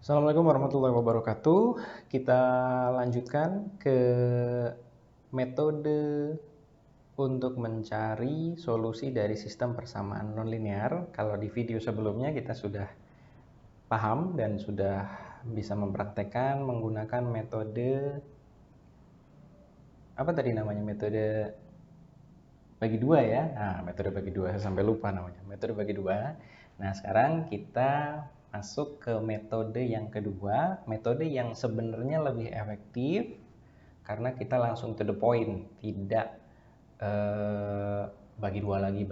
Assalamualaikum warahmatullahi wabarakatuh. Kita lanjutkan ke metode untuk mencari solusi dari sistem persamaan nonlinear. Kalau di video sebelumnya kita sudah paham dan sudah bisa mempraktekkan menggunakan metode apa tadi namanya? Metode bagi dua ya. Nah, metode bagi dua, saya sampai lupa namanya. Metode bagi dua. Nah, sekarang kita masuk ke metode yang kedua, metode yang sebenarnya lebih efektif karena kita langsung to the point, tidak bagi dua lagi,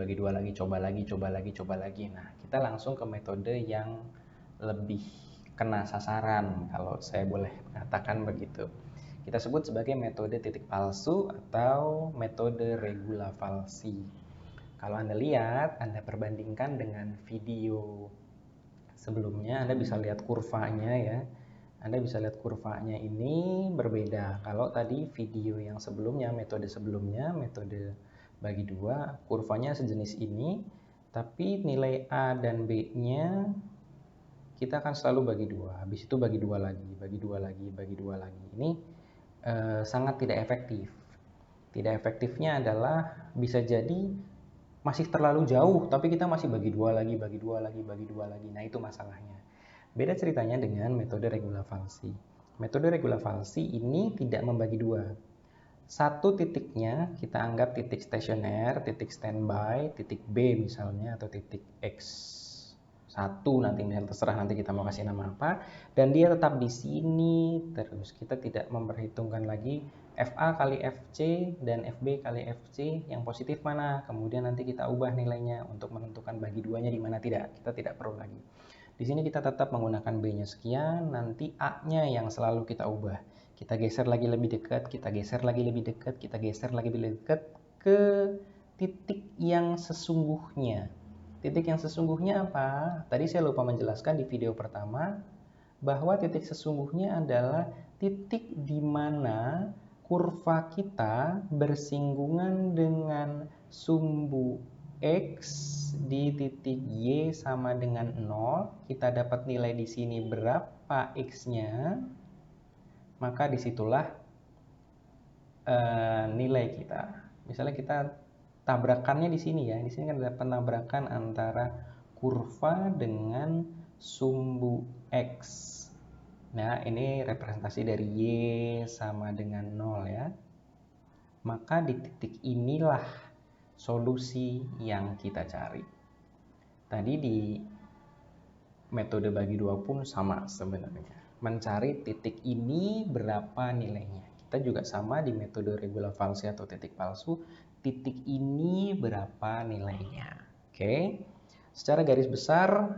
coba lagi, coba lagi, coba lagi. Nah, kita langsung ke metode yang lebih kena sasaran, kalau saya boleh katakan begitu. Kita sebut sebagai metode titik palsu atau metode regula falsi. Kalau Anda lihat, Anda perbandingkan dengan video sebelumnya, Anda bisa lihat kurvanya ya. Anda bisa lihat kurvanya ini berbeda. Kalau tadi video yang sebelumnya, metode sebelumnya, metode bagi dua, kurvanya sejenis ini, tapi nilai A dan B-nya kita akan selalu bagi dua. Habis itu bagi dua lagi, bagi dua lagi, bagi dua lagi. Ini sangat tidak efektif. Tidak efektifnya adalah bisa jadi masih terlalu jauh, tapi kita masih bagi dua lagi, bagi dua lagi, bagi dua lagi. Nah, itu masalahnya. Beda ceritanya dengan metode regula falsi. Metode regula falsi ini tidak membagi dua. Satu titiknya kita anggap titik stasioner, titik standby, titik B misalnya, atau titik X1 nanti, misalnya terserah nanti kita mau kasih nama apa, dan dia tetap di sini terus. Kita tidak memperhitungkan lagi FA kali FC dan FB kali FC yang positif mana, kemudian nanti kita ubah nilainya untuk menentukan bagi duanya di mana, tidak. Kita tidak perlu lagi. Di sini kita tetap menggunakan B-nya sekian, nanti A-nya yang selalu kita ubah. Kita geser lagi lebih dekat, kita geser lagi lebih dekat, kita geser lagi lebih dekat ke titik yang sesungguhnya. Titik yang sesungguhnya apa? Tadi saya lupa menjelaskan di video pertama bahwa titik sesungguhnya adalah titik di mana kurva kita bersinggungan dengan sumbu X di titik Y sama dengan 0. Kita dapat nilai di sini berapa X-nya, maka disitulah nilai kita. Misalnya kita tabrakannya di sini ya. Di sini kan ada penabrakan antara kurva dengan sumbu X. Nah, ini representasi dari Y sama dengan 0 ya. Maka di titik inilah solusi yang kita cari. Tadi di metode bagi dua pun sama sebenarnya. Mencari titik ini berapa nilainya. Kita juga sama di metode regula falsi atau titik palsu. Titik ini berapa nilainya. Oke. Secara garis besar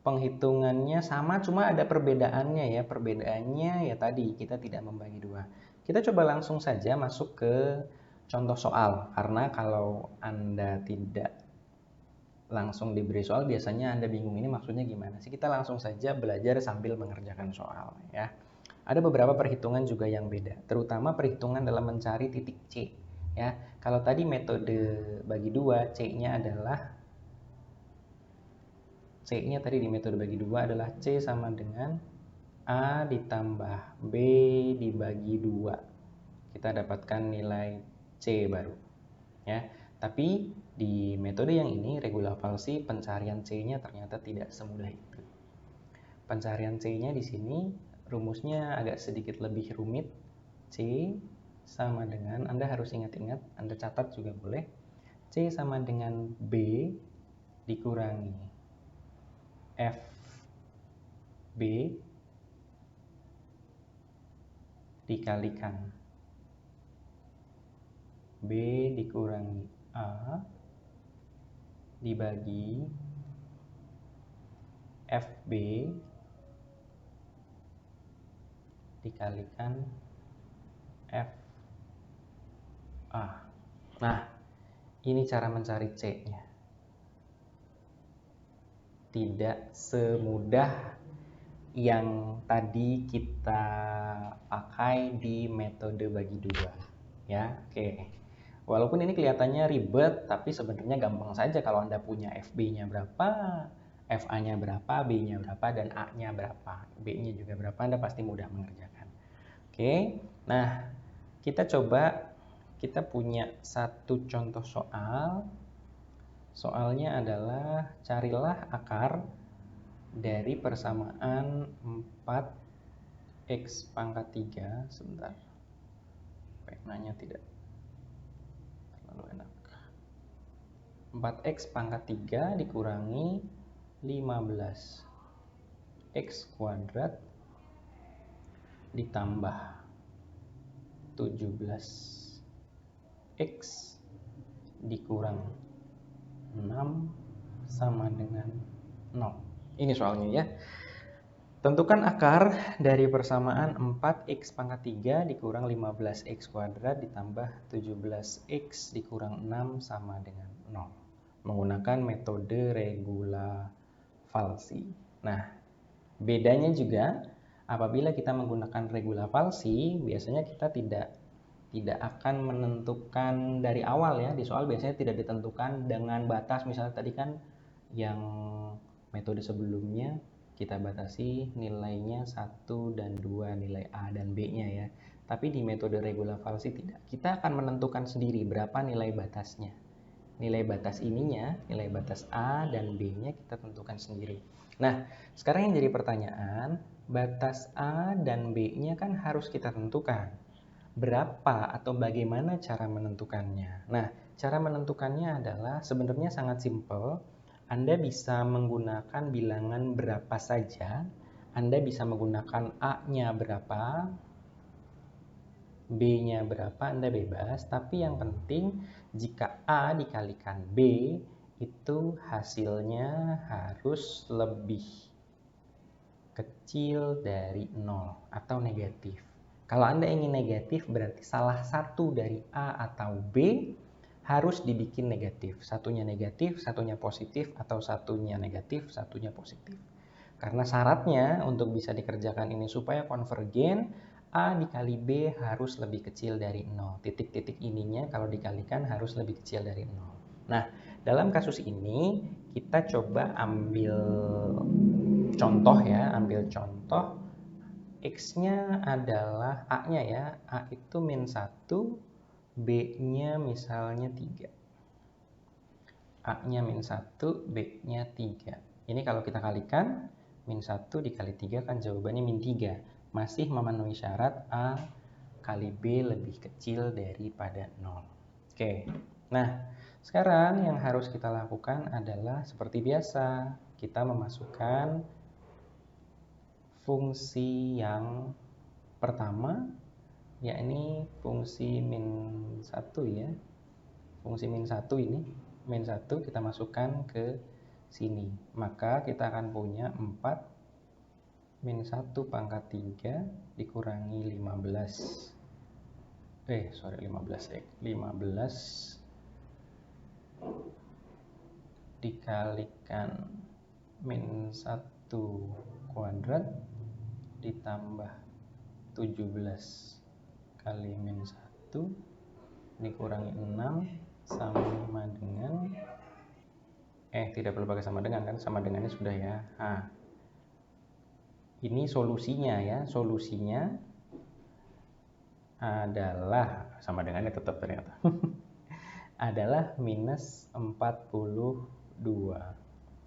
penghitungannya sama, cuma ada perbedaannya ya. Perbedaannya ya tadi kita tidak membagi dua. Kita coba langsung saja masuk ke contoh soal, karena kalau Anda tidak langsung diberi soal biasanya Anda bingung ini maksudnya gimana sih. Kita langsung saja belajar sambil mengerjakan soal ya. Ada beberapa perhitungan juga yang beda, terutama perhitungan dalam mencari titik C ya. Kalau tadi metode bagi dua, C-nya tadi di metode bagi dua adalah C sama dengan A ditambah B dibagi 2. Kita dapatkan nilai C baru ya. Tapi di metode yang ini regula falsi, pencarian C-nya ternyata tidak semudah itu. Pencarian C-nya di sini rumusnya agak sedikit lebih rumit. C sama dengan, Anda harus ingat-ingat, Anda catat juga boleh. C sama dengan B dikurangi FB dikalikan B dikurangi A dibagi FB dikalikan FA. Nah, ini cara mencari C-nya. Tidak semudah yang tadi kita pakai di metode bagi dua ya. Oke. Walaupun ini kelihatannya ribet, tapi sebenarnya gampang saja. Kalau Anda punya FB-nya berapa, FA-nya berapa, B-nya berapa, dan A-nya berapa. B-nya juga berapa, Anda pasti mudah mengerjakan. Oke, nah kita coba, kita punya satu contoh soal. Soalnya adalah carilah akar dari persamaan 4x pangkat 3. Sebentar, penanya tidak terlalu enak. 4x pangkat 3 dikurangi 15 x kuadrat ditambah 17 x dikurang 6 sama dengan 0. Ini soalnya ya. Tentukan akar dari persamaan 4x pangkat 3 dikurang 15x kuadrat ditambah 17x dikurang 6 sama dengan 0. Menggunakan metode regula falsi. Nah, bedanya juga apabila kita menggunakan regula falsi, biasanya kita tidak akan menentukan dari awal ya. Di soal biasanya tidak ditentukan dengan batas, misalnya tadi kan yang metode sebelumnya kita batasi nilainya 1 dan 2, nilai A dan B-nya ya. Tapi di metode regula falsi tidak. Kita akan menentukan sendiri berapa nilai batasnya. Nilai batas ininya, nilai batas A dan B-nya kita tentukan sendiri. Nah, sekarang yang jadi pertanyaan, batas A dan B-nya kan harus kita tentukan. Berapa atau bagaimana cara menentukannya? Nah, cara menentukannya adalah sebenarnya sangat simpel. Anda bisa menggunakan bilangan berapa saja. Anda bisa menggunakan A-nya berapa, B-nya berapa, Anda bebas. Tapi yang penting jika A dikalikan B, itu hasilnya harus lebih kecil dari 0 atau negatif. Kalau Anda ingin negatif, berarti salah satu dari A atau B harus dibikin negatif. Satunya negatif, satunya positif, atau satunya negatif, satunya positif. Karena syaratnya untuk bisa dikerjakan ini supaya konvergen, A dikali B harus lebih kecil dari 0. Titik-titik ininya kalau dikalikan harus lebih kecil dari 0. Nah, dalam kasus ini kita coba ambil contoh ya, ambil contoh X-nya adalah A-nya ya, A itu min 1, B-nya misalnya 3. A-nya min 1, B-nya 3. Ini kalau kita kalikan, min 1 dikali 3 kan jawabannya min 3. Masih memenuhi syarat A kali B lebih kecil daripada 0. Oke, nah sekarang yang harus kita lakukan adalah seperti biasa. Kita memasukkan fungsi yang pertama, yakni fungsi min 1 ya. Fungsi min 1 ini, min 1 kita masukkan ke sini. Maka kita akan punya 4 min 1 pangkat 3 dikurangi 15. 15 dikalikan min 1 kuadrat ditambah 17 kali min 1 dikurangi 6 sama dengan tidak perlu pakai sama dengan kan, sama dengannya sudah ya. Nah, ini solusinya ya, solusinya adalah sama dengannya tetap ternyata adalah minus 42.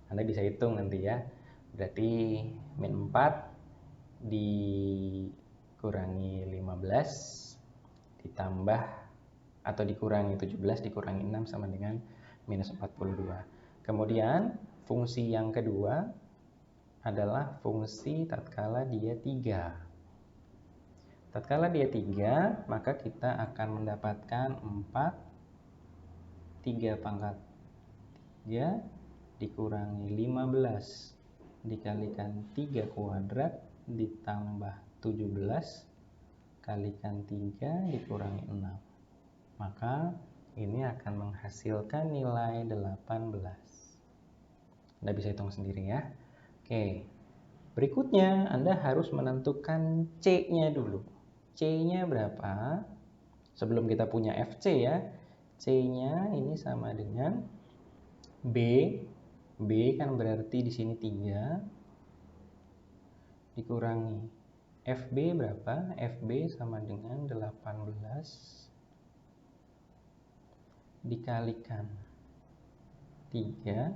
Anda bisa hitung nanti ya, berarti min 4 dikurangi 15 ditambah atau dikurangi 17 dikurangi 6 sama dengan minus 42. Kemudian fungsi yang kedua adalah fungsi tatkala dia 3. Tatkala dia 3, maka kita akan mendapatkan 3 pangkat 3 dikurangi 15 dikalikan 3 kuadrat ditambah 17 kalikan 3 dikurangi 6. Maka ini akan menghasilkan nilai 18. Anda bisa hitung sendiri ya. Oke. Berikutnya Anda harus menentukan C-nya dulu. C-nya berapa? Sebelum kita punya FC ya. C-nya ini sama dengan B B kan berarti di sini 3 dikurangi FB berapa? FB sama dengan 18 dikalikan 3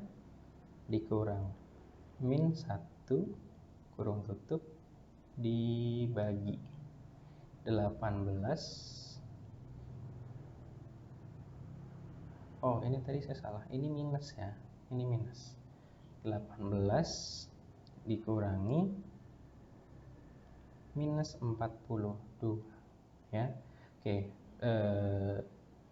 dikurang min 1 kurung tutup dibagi 18. Oh, ini tadi saya salah. Ini minus ya. Ini minus. 18 dikurangi minus 42 ya. Oke,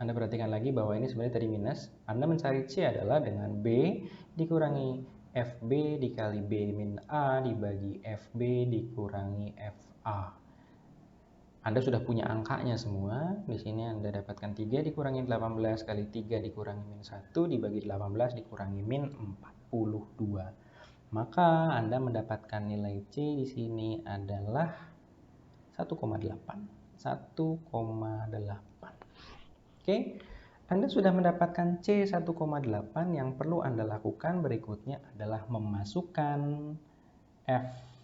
Anda perhatikan lagi bahwa ini sebenarnya tadi minus. Anda mencari C adalah dengan B dikurangi FB dikali B min A dibagi FB dikurangi FA. Anda sudah punya angkanya semua. Di sini Anda dapatkan 3 dikurangi 18 kali 3 dikurangi min 1 dibagi 18 dikurangi min 42. Maka Anda mendapatkan nilai C di sini adalah 1,8. 1,8. Oke. Anda sudah mendapatkan C 1,8. Yang perlu Anda lakukan berikutnya adalah memasukkan F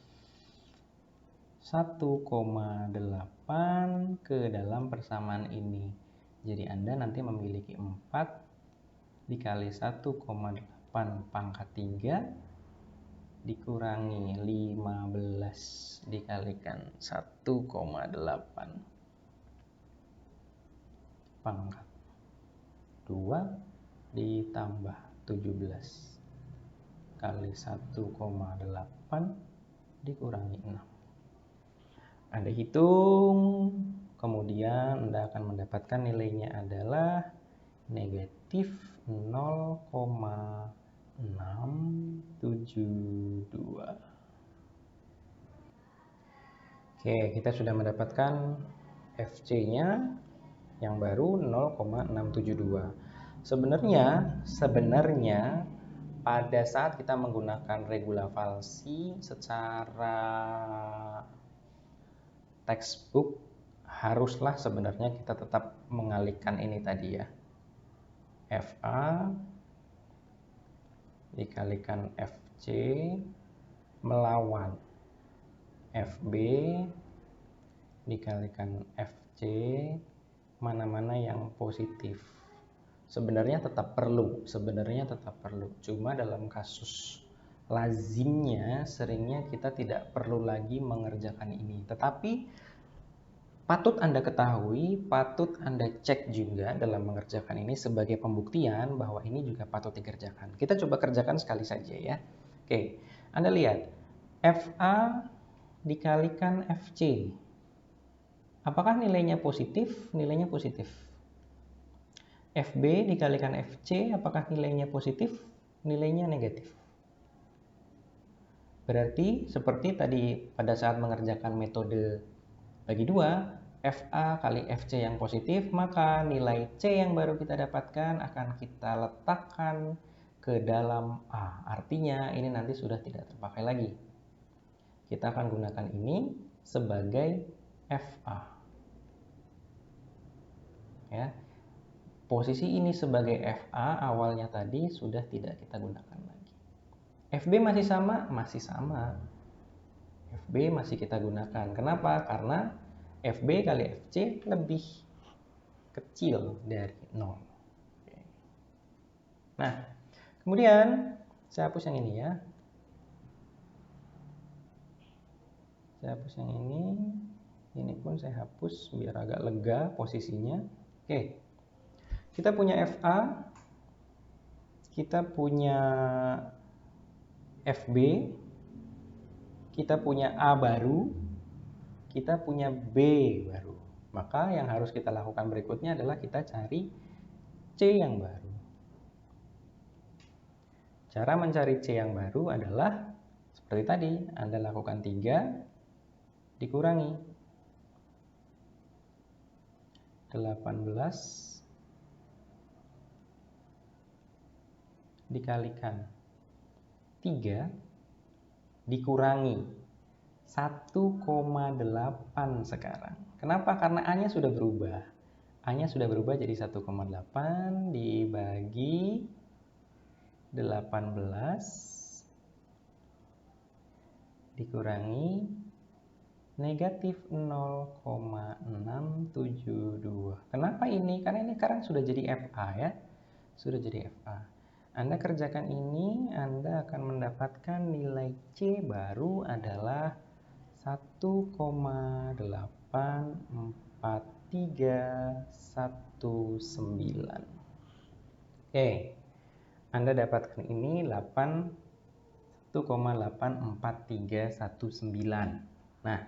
1,8 ke dalam persamaan ini. Jadi Anda nanti memiliki 4 dikali 1,8 pangkat 3 dikurangi 15 dikalikan 1,8 pangkat 2 ditambah 17 kali 1,8 dikurangi 6. Anda hitung, kemudian Anda akan mendapatkan nilainya adalah negatif 0,672. Oke, kita sudah mendapatkan FC-nya yang baru 0,672. Sebenarnya pada saat kita menggunakan regula falsi secara textbook haruslah sebenarnya kita tetap mengalihkan ini tadi ya. FA dikalikan FC melawan FB dikalikan FC, mana-mana yang positif. Sebenarnya tetap perlu. Cuma dalam kasus lazimnya seringnya kita tidak perlu lagi mengerjakan ini. Tetapi patut Anda ketahui, patut Anda cek juga dalam mengerjakan ini sebagai pembuktian bahwa ini juga patut dikerjakan. Kita coba kerjakan sekali saja ya. Oke, Anda lihat FA dikalikan FC. Apakah nilainya positif? Nilainya positif. FB dikalikan FC, apakah nilainya positif? Nilainya negatif. Berarti seperti tadi pada saat mengerjakan metode bagi 2, FA kali FC yang positif, maka nilai C yang baru kita dapatkan akan kita letakkan ke dalam A. Artinya ini nanti sudah tidak terpakai lagi. Kita akan gunakan ini sebagai FA. Ya. Posisi ini sebagai FA awalnya tadi sudah tidak kita gunakan lagi. FB masih sama? Masih sama. FB masih kita gunakan. Kenapa? Karena FB kali FC lebih kecil dari 0. Nah, kemudian saya hapus yang ini ya. Saya hapus yang ini. Ini pun saya hapus biar agak lega posisinya. Oke. Kita punya FA, kita punya FB, kita punya A baru, kita punya B baru. Maka yang harus kita lakukan berikutnya adalah kita cari C yang baru. Cara mencari C yang baru adalah seperti tadi, Anda lakukan 3 dikurangi 18 dikalikan 3 dikurangi 1,8 sekarang. Kenapa? Karena A-nya sudah berubah. A-nya sudah berubah jadi 1,8 dibagi dikurangi negatif 0,672. Kenapa ini? Karena ini sekarang sudah jadi FA ya. Sudah jadi FA. Anda kerjakan ini, Anda akan mendapatkan nilai C baru adalah 1,84319. Oke, Anda dapatkan ini 1,84319. Nah,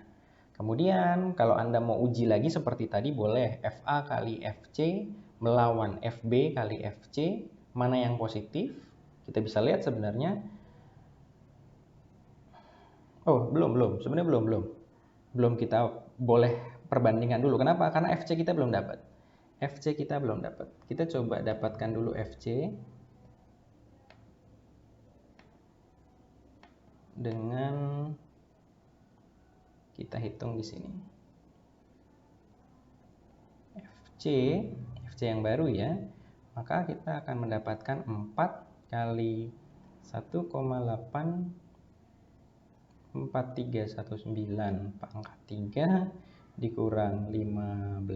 kemudian kalau Anda mau uji lagi seperti tadi, boleh FA kali FC melawan FB kali FC, mana yang positif? Kita bisa lihat sebenarnya. Oh, belum. Sebenarnya belum. Belum, kita boleh perbandingan dulu. Kenapa? Karena FC kita belum dapat. FC kita belum dapat. Kita coba dapatkan dulu FC dengan kita hitung di sini. FC yang baru ya. Maka kita akan mendapatkan 4 kali 1,84319 pangkat 3 dikurang 15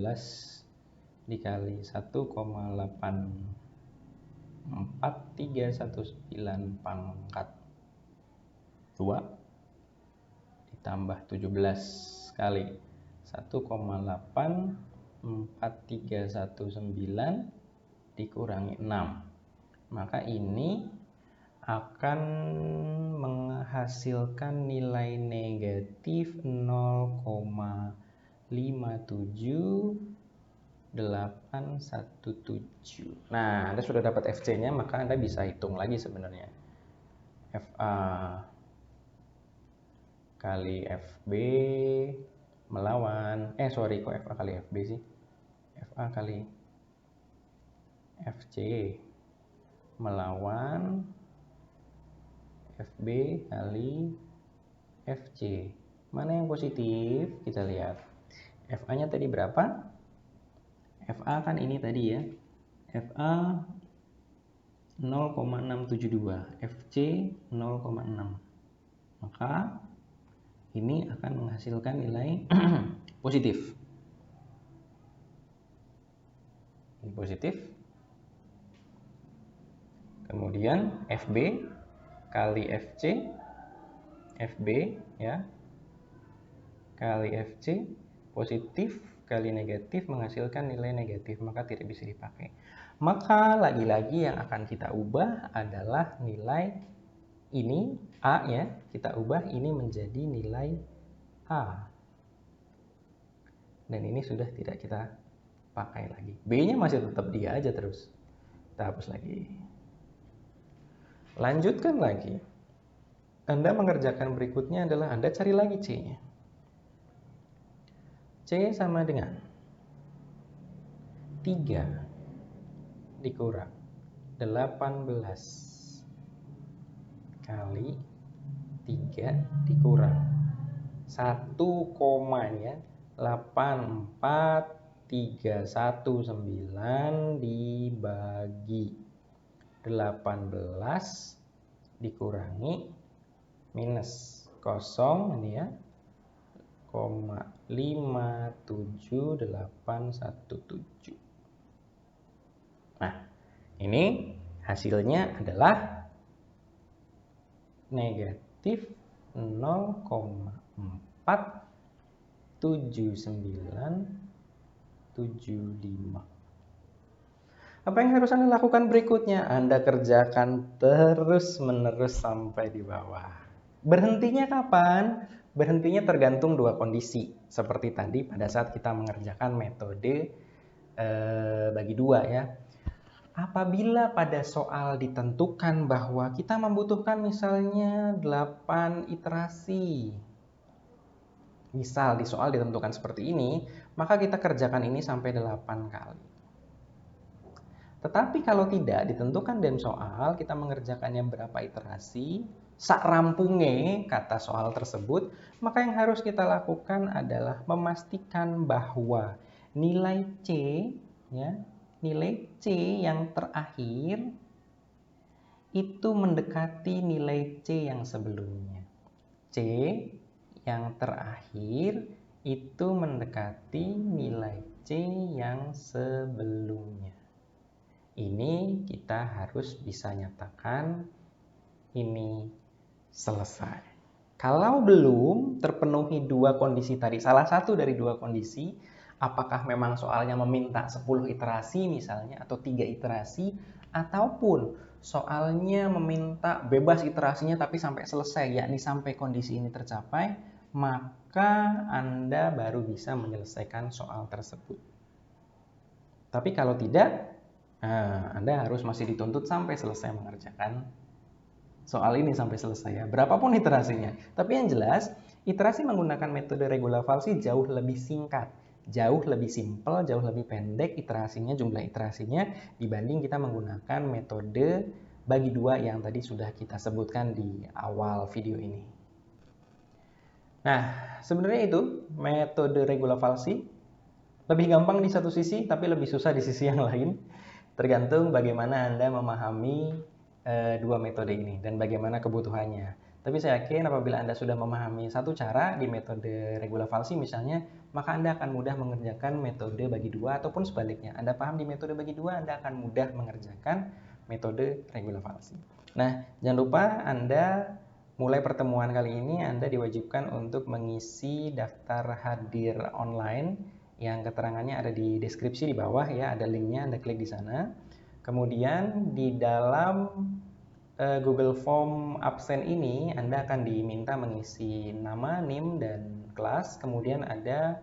dikali 1,84319 pangkat 2 ditambah 17 kali 1,84319 dikurangi 6. Maka ini akan menghasilkan nilai negatif 0,57817. Nah, Anda sudah dapat FC-nya, maka Anda bisa hitung lagi sebenarnya. FA kali FB melawan, kok FA kali FB sih? FA kali FC melawan FB kali FC. Mana yang positif? Kita lihat. FA-nya tadi berapa? FA kan ini tadi ya. FA 0,672, FC 0,6. Maka ini akan menghasilkan nilai positif. Ini positif. Kemudian FB kali FC, FB ya, kali FC positif kali negatif menghasilkan nilai negatif, maka tidak bisa dipakai. Maka lagi-lagi yang akan kita ubah adalah nilai ini A ya, kita ubah ini menjadi nilai A. Dan ini sudah tidak kita pakai lagi. B-nya masih tetap dia aja terus. Kita hapus lagi. Lanjutkan lagi. Anda mengerjakan berikutnya adalah Anda cari lagi C-nya. C sama dengan 3 dikurang 18 kali 3 dikurang 1, ya 84319 dibagi 18 dikurangi minus 0 ini ya, 0,57817. Nah, ini hasilnya adalah negatif 0,47975. Apa yang harus Anda lakukan berikutnya? Anda kerjakan terus-menerus sampai di bawah. Berhentinya kapan? Berhentinya tergantung dua kondisi. Seperti tadi pada saat kita mengerjakan metode bagi dua ya. Apabila pada soal ditentukan bahwa kita membutuhkan misalnya 8 iterasi. Misal di soal ditentukan seperti ini, maka kita kerjakan ini sampai 8 kali. Tetapi kalau tidak ditentukan dalam soal, kita mengerjakannya berapa iterasi, sak rampunge kata soal tersebut, maka yang harus kita lakukan adalah memastikan bahwa nilai C, ya, nilai C yang terakhir itu mendekati nilai C yang sebelumnya. C yang terakhir itu mendekati nilai C yang sebelumnya. Ini kita harus bisa nyatakan ini selesai. Kalau belum terpenuhi dua kondisi tadi, salah satu dari dua kondisi, apakah memang soalnya meminta 10 iterasi misalnya, atau 3 iterasi, ataupun soalnya meminta bebas iterasinya tapi sampai selesai, yakni sampai kondisi ini tercapai, maka Anda baru bisa menyelesaikan soal tersebut. Tapi kalau tidak, Anda harus masih dituntut sampai selesai mengerjakan soal ini sampai selesai ya, berapapun iterasinya. Tapi yang jelas, iterasi menggunakan metode regula falsi jauh lebih singkat, jauh lebih simpel, jauh lebih pendek iterasinya, jumlah iterasinya dibanding kita menggunakan metode bagi dua yang tadi sudah kita sebutkan di awal video ini. Nah, sebenarnya itu metode regula falsi lebih gampang di satu sisi, tapi lebih susah di sisi yang lain. Tergantung bagaimana Anda memahami dua metode ini dan bagaimana kebutuhannya. Tapi saya yakin apabila Anda sudah memahami satu cara di metode regula falsi misalnya, maka Anda akan mudah mengerjakan metode bagi dua, ataupun sebaliknya. Anda paham di metode bagi dua, Anda akan mudah mengerjakan metode regula falsi. Nah, jangan lupa Anda mulai pertemuan kali ini Anda diwajibkan untuk mengisi daftar hadir online yang keterangannya ada di deskripsi di bawah ya, ada linknya, Anda klik di sana. Kemudian di dalam Google Form absen ini Anda akan diminta mengisi nama, NIM, dan kelas. Kemudian ada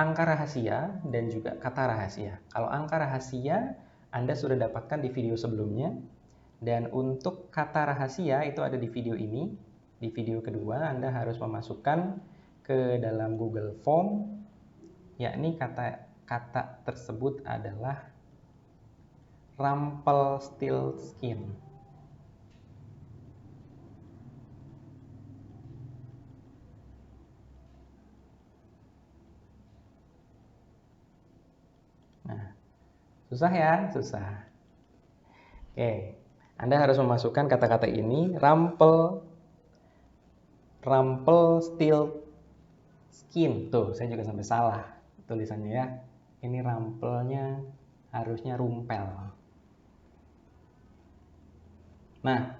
angka rahasia dan juga kata rahasia. Kalau angka rahasia Anda sudah dapatkan di video sebelumnya. Dan untuk kata rahasia itu ada di video ini. Di video kedua Anda harus memasukkan ke dalam Google Form, yakni kata tersebut adalah Rumpelstiltskin. Nah, susah ya? Susah. Oke, Anda harus memasukkan kata-kata ini, Rumpelstiltskin. Tuh, saya juga sampai salah tulisannya ya. Ini rampelnya harusnya rumpel. Nah,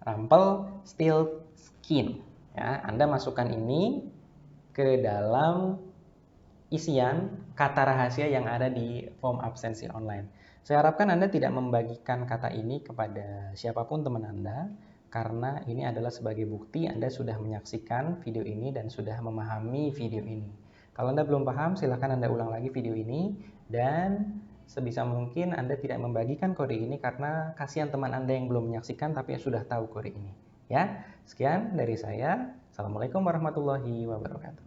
Rumpelstiltskin. Ya, Anda masukkan ini ke dalam isian kata rahasia yang ada di form absensi online. Saya harapkan Anda tidak membagikan kata ini kepada siapapun teman Anda, karena ini adalah sebagai bukti Anda sudah menyaksikan video ini dan sudah memahami video ini. Kalau Anda belum paham, silakan Anda ulang lagi video ini, dan sebisa mungkin Anda tidak membagikan kode ini karena kasihan teman Anda yang belum menyaksikan tapi sudah tahu kode ini. Ya, sekian dari saya. Assalamualaikum warahmatullahi wabarakatuh.